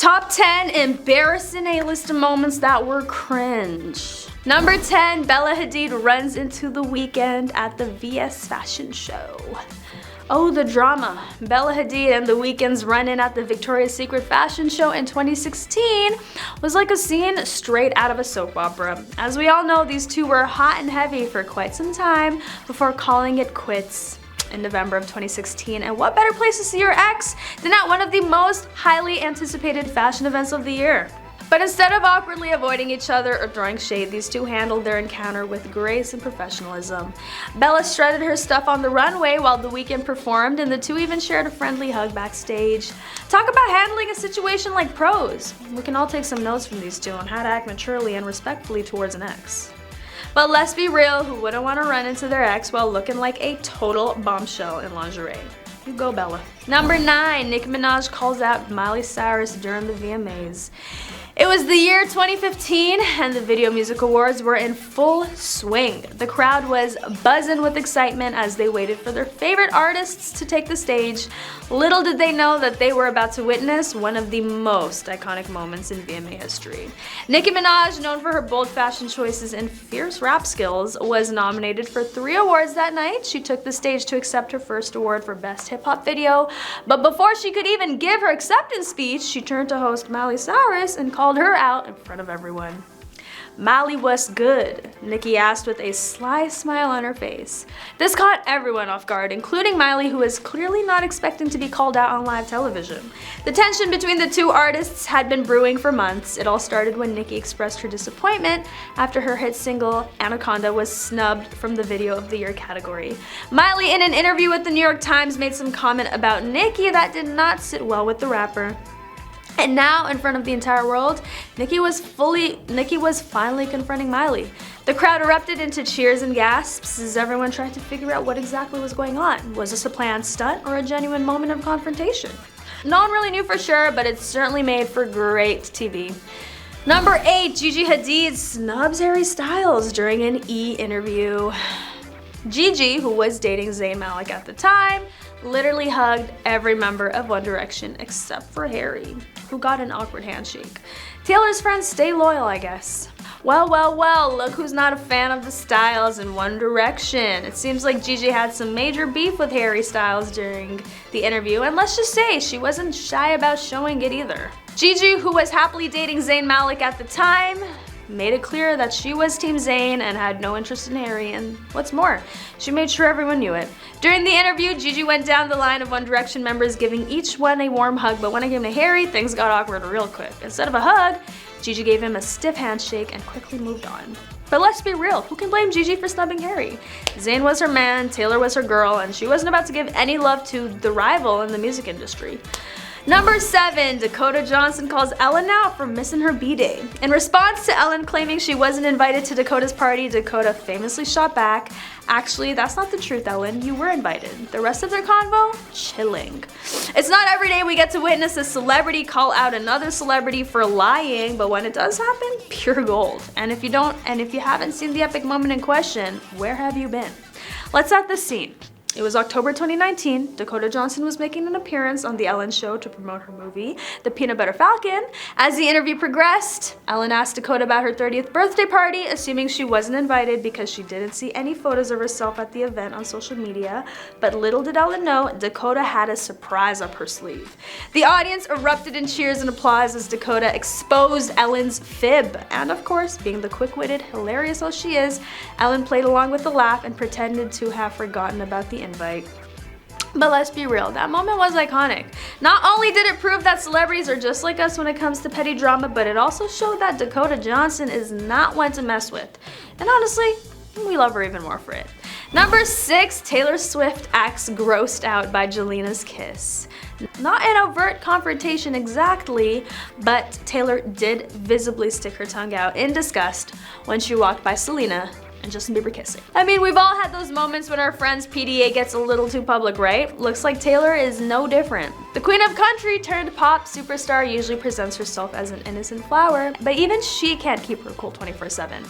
Top 10 embarrassing A-list moments that were cringe. Number 10, Bella Hadid runs into the Weeknd at the VS fashion show. Oh, the drama. Bella Hadid and the Weeknd's run-in at the Victoria's Secret fashion show in 2016 was like a scene straight out of a soap opera. As we all know, these two were hot and heavy for quite some time before calling it quits in November of 2016. And what better place to see your ex than at one of the most highly anticipated fashion events of the year? But instead of awkwardly avoiding each other or throwing shade, these two handled their encounter with grace and professionalism. Bella strutted her stuff on the runway while the Weeknd performed, and the two even shared a friendly hug backstage. Talk about handling a situation like pros. We can all take some notes from these two on how to act maturely and respectfully towards an ex. But let's be real, who wouldn't want to run into their ex while looking like a total bombshell in lingerie? You go, Bella. Number 9, Nicki Minaj calls out Miley Cyrus during the VMAs. It was the year 2015 and the Video Music Awards were in full swing. The crowd was buzzing with excitement as they waited for their favorite artists to take the stage. Little did they know that they were about to witness one of the most iconic moments in VMA history. Nicki Minaj, known for her bold fashion choices and fierce rap skills, was nominated for 3 awards that night. She took the stage to accept her first award for Best Hip Hop Video, but before she could even give her acceptance speech, she turned to host Miley Cyrus and called her out in front of everyone. "Miley, what's good?" Nicki asked with a sly smile on her face. This caught everyone off guard, including Miley, who was clearly not expecting to be called out on live television. The tension between the two artists had been brewing for months. It all started when Nicki expressed her disappointment after her hit single Anaconda was snubbed from the Video of the Year category. Miley, in an interview with the New York Times, made some comment about Nicki that did not sit well with the rapper. And now, in front of the entire world, Nicki was finally confronting Miley. The crowd erupted into cheers and gasps as everyone tried to figure out what exactly was going on. Was this a planned stunt or a genuine moment of confrontation? No one really knew for sure, but it certainly made for great TV. Number 8, Gigi Hadid snubs Harry Styles during an E! interview. Gigi, who was dating Zayn Malik at the time, literally hugged every member of One Direction except for Harry, who got an awkward handshake. Taylor's friends stay loyal, I guess. Well, look who's not a fan of the Styles in One Direction. It seems like Gigi had some major beef with Harry Styles during the interview, and let's just say she wasn't shy about showing it either. Gigi, who was happily dating Zayn Malik at the time, made it clear that she was Team Zayn and had no interest in Harry, and what's more, she made sure everyone knew it. During the interview, Gigi went down the line of One Direction members, giving each one a warm hug, but when it came to Harry, things got awkward real quick. Instead of a hug, Gigi gave him a stiff handshake and quickly moved on. But let's be real, who can blame Gigi for snubbing Harry? Zayn was her man, Taylor was her girl, and she wasn't about to give any love to the rival in the music industry. Number 7, Dakota Johnson calls Ellen out for missing her B-Day. In response to Ellen claiming she wasn't invited to Dakota's party, Dakota famously shot back, "Actually, that's not the truth, Ellen. You were invited." The rest of their convo? Chilling. It's not every day we get to witness a celebrity call out another celebrity for lying, but when it does happen, pure gold. And if you haven't seen the epic moment in question, where have you been? Let's set the scene. It was October 2019. Dakota Johnson was making an appearance on The Ellen Show to promote her movie, The Peanut Butter Falcon. As the interview progressed, Ellen asked Dakota about her 30th birthday party, assuming she wasn't invited because she didn't see any photos of herself at the event on social media. But little did Ellen know, Dakota had a surprise up her sleeve. The audience erupted in cheers and applause as Dakota exposed Ellen's fib. And of course, being the quick-witted, hilarious as she is, Ellen played along with the laugh and pretended to have forgotten about the invite. But let's be real, that moment was iconic. Not only did it prove that celebrities are just like us when it comes to petty drama, but it also showed that Dakota Johnson is not one to mess with. And honestly, we love her even more for it. Number 6, Taylor Swift acts grossed out by Jelena's kiss. Not an overt confrontation exactly, but Taylor did visibly stick her tongue out in disgust when she walked by Selena and Justin Bieber kissing. I mean, we've all had those moments when our friend's PDA gets a little too public, right? Looks like Taylor is no different. The queen of country turned pop superstar usually presents herself as an innocent flower, but even she can't keep her cool 24/7.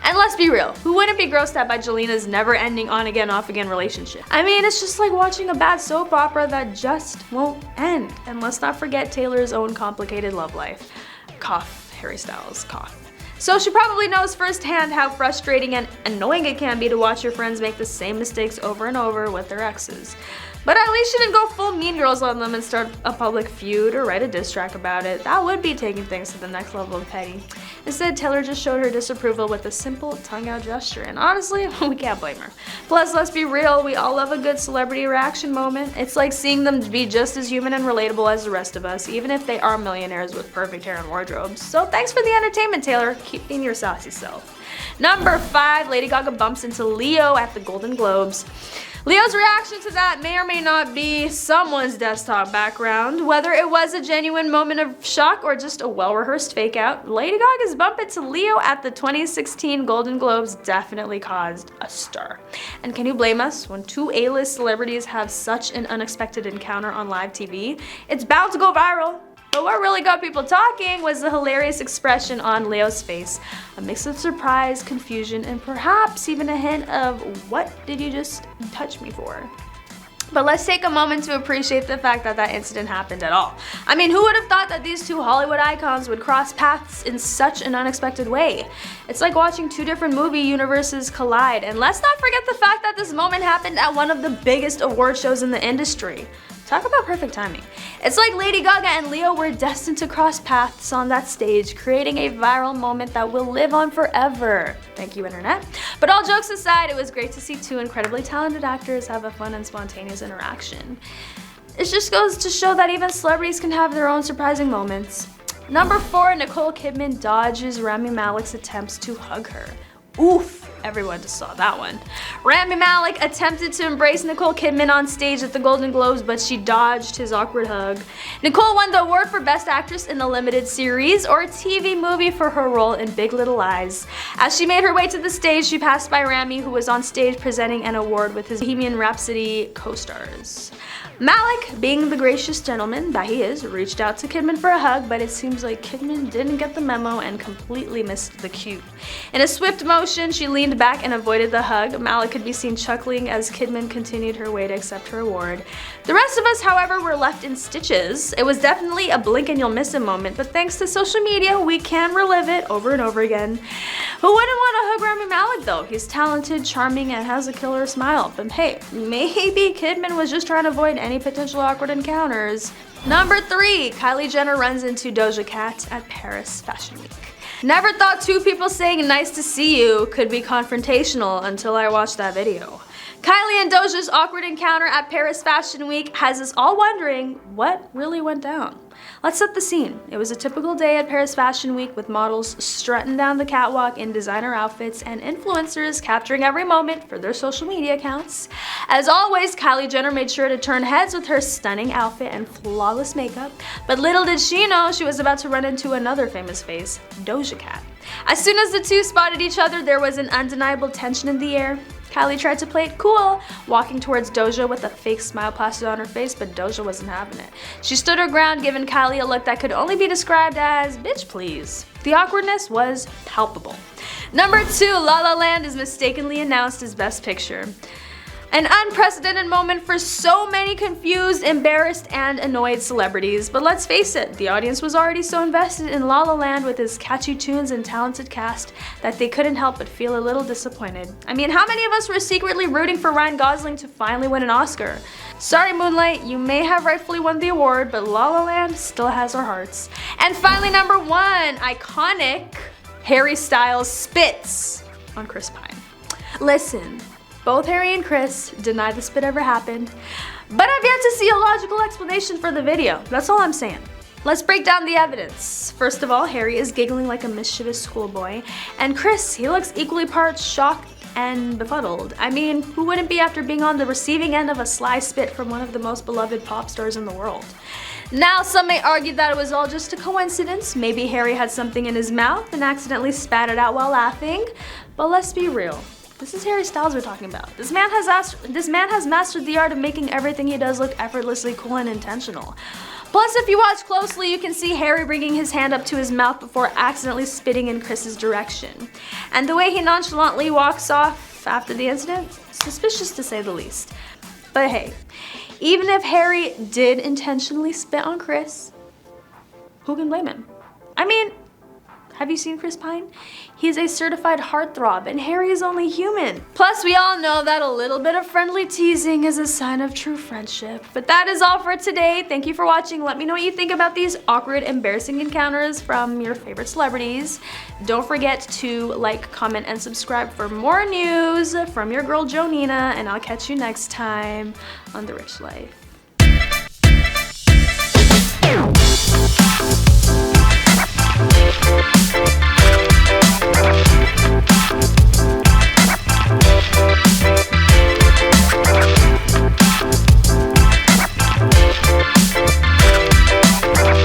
And let's be real, who wouldn't be grossed out by Jelena's never-ending on-again, off-again relationship? I mean, it's just like watching a bad soap opera that just won't end. And let's not forget Taylor's own complicated love life. Cough, Harry Styles, cough. So she probably knows firsthand how frustrating and annoying it can be to watch your friends make the same mistakes over and over with their exes. But at least she didn't go full Mean Girls on them and start a public feud or write a diss track about it. That would be taking things to the next level of petty. Instead, Taylor just showed her disapproval with a simple tongue-out gesture, and honestly, we can't blame her. Plus, let's be real, we all love a good celebrity reaction moment. It's like seeing them be just as human and relatable as the rest of us, even if they are millionaires with perfect hair and wardrobes. So thanks for the entertainment, Taylor. Keep being your saucy self. Number 5, Lady Gaga bumps into Leo at the Golden Globes. Leo's reaction to that may or may not be someone's desktop background. Whether it was a genuine moment of shock or just a well-rehearsed fake out, Lady Gaga's bump into Leo at the 2016 Golden Globes definitely caused a stir. And can you blame us? When two A-list celebrities have such an unexpected encounter on live TV, it's bound to go viral. But what really got people talking was the hilarious expression on Leo's face. A mix of surprise, confusion, and perhaps even a hint of, what did you just touch me for? But let's take a moment to appreciate the fact that that incident happened at all. I mean, who would have thought that these two Hollywood icons would cross paths in such an unexpected way? It's like watching two different movie universes collide. And let's not forget the fact that this moment happened at one of the biggest award shows in the industry. Talk about perfect timing. It's like Lady Gaga and Leo were destined to cross paths on that stage, creating a viral moment that will live on forever. Thank you, internet. But all jokes aside, it was great to see two incredibly talented actors have a fun and spontaneous interaction. It just goes to show that even celebrities can have their own surprising moments. Number 4, Nicole Kidman dodges Rami Malek's attempts to hug her. Oof, everyone just saw that one. Rami Malek attempted to embrace Nicole Kidman on stage at the Golden Globes, but she dodged his awkward hug. Nicole won the award for Best Actress in a Limited Series or TV Movie for her role in Big Little Lies. As she made her way to the stage, she passed by Rami, who was on stage presenting an award with his Bohemian Rhapsody co-stars. Malek, being the gracious gentleman that he is, reached out to Kidman for a hug, but it seems like Kidman didn't get the memo and completely missed the cue. In a swift motion, she leaned back and avoided the hug. Malek could be seen chuckling as Kidman continued her way to accept her award. The rest of us, however, were left in stitches. It was definitely a blink and you'll miss it moment, but thanks to social media, we can relive it over and over again. Who wouldn't want to hug Rami Malek though? He's talented, charming, and has a killer smile. But hey, maybe Kidman was just trying to avoid any potential awkward encounters. Number 3, Kylie Jenner runs into Doja Cat at Paris Fashion Week. Never thought two people saying nice to see you could be confrontational until I watched that video. Kylie and Doja's awkward encounter at Paris Fashion Week has us all wondering what really went down. Let's set the scene. It was a typical day at Paris Fashion Week with models strutting down the catwalk in designer outfits and influencers capturing every moment for their social media accounts. As always, Kylie Jenner made sure to turn heads with her stunning outfit and flawless makeup, but little did she know she was about to run into another famous face, Doja Cat. As soon as the two spotted each other, there was an undeniable tension in the air. Kylie tried to play it cool, walking towards Doja with a fake smile plastered on her face, but Doja wasn't having it. She stood her ground, giving Kylie a look that could only be described as bitch please. The awkwardness was palpable. Number 2, La La Land is mistakenly announced as Best Picture. An unprecedented moment for so many confused, embarrassed, and annoyed celebrities. But let's face it, the audience was already so invested in La La Land with its catchy tunes and talented cast that they couldn't help but feel a little disappointed. I mean, how many of us were secretly rooting for Ryan Gosling to finally win an Oscar? Sorry, Moonlight, you may have rightfully won the award, but La La Land still has our hearts. And finally, number 1, iconic Harry Styles spits on Chris Pine. Listen. Both Harry and Chris deny the spit ever happened, but I've yet to see a logical explanation for the video. That's all I'm saying. Let's break down the evidence. First of all, Harry is giggling like a mischievous schoolboy, and Chris, he looks equally parts shocked and befuddled. I mean, who wouldn't be after being on the receiving end of a sly spit from one of the most beloved pop stars in the world? Now, some may argue that it was all just a coincidence. Maybe Harry had something in his mouth and accidentally spat it out while laughing. But let's be real. This is Harry Styles we're talking about. This man has mastered the art of making everything he does look effortlessly cool and intentional. Plus, if you watch closely, you can see Harry bringing his hand up to his mouth before accidentally spitting in Chris's direction. And the way he nonchalantly walks off after the incident, suspicious to say the least. But hey, even if Harry did intentionally spit on Chris, who can blame him? I mean, have you seen Chris Pine? He's a certified heartthrob, and Harry is only human. Plus, we all know that a little bit of friendly teasing is a sign of true friendship. But that is all for today. Thank you for watching. Let me know what you think about these awkward, embarrassing encounters from your favorite celebrities. Don't forget to like, comment, and subscribe for more news from your girl Jonina, and I'll catch you next time on The Rich Life.